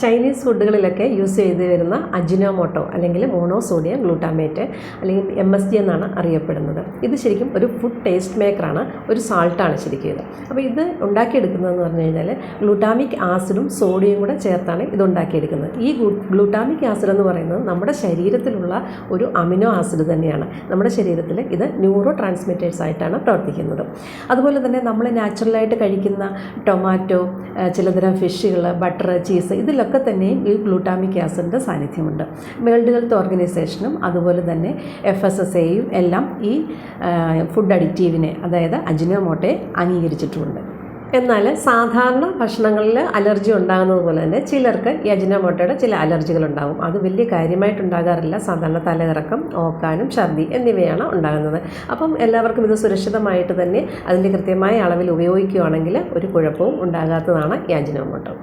Chinese ഫുഡുകളിലൊക്കെ use ചെയ്ത് വരുന്ന Ajinomoto അല്ലെങ്കിൽ മോണോസോഡിയം ഗ്ലൂട്ടാമേറ്റ് അല്ലെങ്കിൽ MSG എന്നാണ് അറിയപ്പെടുന്നത്. ഇത് ശരിക്കും ഒരു ഫുഡ് ടേസ്റ്റ് മേക്കറാണ്, ഒരു സാൾട്ടാണ് ശരിക്കും ഇത്. അപ്പോൾ ഇത് ഉണ്ടാക്കിയെടുക്കുന്നതെന്ന് പറഞ്ഞു കഴിഞ്ഞാൽ ഗ്ലൂട്ടാമിക് ആസിഡും സോഡിയം കൂടെ ചേർത്താണ് ഇത് ഉണ്ടാക്കിയെടുക്കുന്നത്. ഈ ഗ്ലൂട്ടാമിക് ആസിഡ് എന്ന് പറയുന്നത് നമ്മുടെ ശരീരത്തിലുള്ള ഒരു അമിനോ ആസിഡ് തന്നെയാണ്. നമ്മുടെ ശരീരത്തിൽ ഇത് ന്യൂറോ ട്രാൻസ്മിറ്റേഴ്സ് ആയിട്ടാണ് പ്രവർത്തിക്കുന്നത്. അതുപോലെ തന്നെ നമ്മൾ നാച്ചുറലായിട്ട് കഴിക്കുന്ന ടൊമാറ്റോ, ചിലതരം ഫിഷുകൾ, ബട്ടർ, ചീസ് ഇതിലൊക്കെ തന്നെയും ഈ ഗ്ലൂട്ടാമിക് ആസിഡിൻ്റെ സാന്നിധ്യമുണ്ട്. വേൾഡ് ഹെൽത്ത് ഓർഗനൈസേഷനും അതുപോലെ തന്നെ FSSAയും എല്ലാം ഈ ഫുഡ് അഡിക്റ്റീവിനെ, അതായത് അജിനോമോട്ടോയെ അംഗീകരിച്ചിട്ടുമുണ്ട്. എന്നാൽ സാധാരണ ഭക്ഷണങ്ങളിൽ അലർജി ഉണ്ടാകുന്നത് പോലെ തന്നെ ചിലർക്ക് ഈ അജിനോമോട്ടോയുടെ ചില അലർജികളുണ്ടാകും. അത് വലിയ കാര്യമായിട്ടുണ്ടാകാറില്ല. സാധാരണ തലകറക്കം, ഓക്കാനം, ഛർദി എന്നിവയാണ് ഉണ്ടാകുന്നത്. അപ്പം എല്ലാവർക്കും ഇത് സുരക്ഷിതമായിട്ട് തന്നെ അതിൻ്റെ കൃത്യമായ അളവിൽ ഉപയോഗിക്കുകയാണെങ്കിൽ ഒരു കുഴപ്പവും ഉണ്ടാകാത്തതാണ് ഈ അജിനോമോട്ടോ.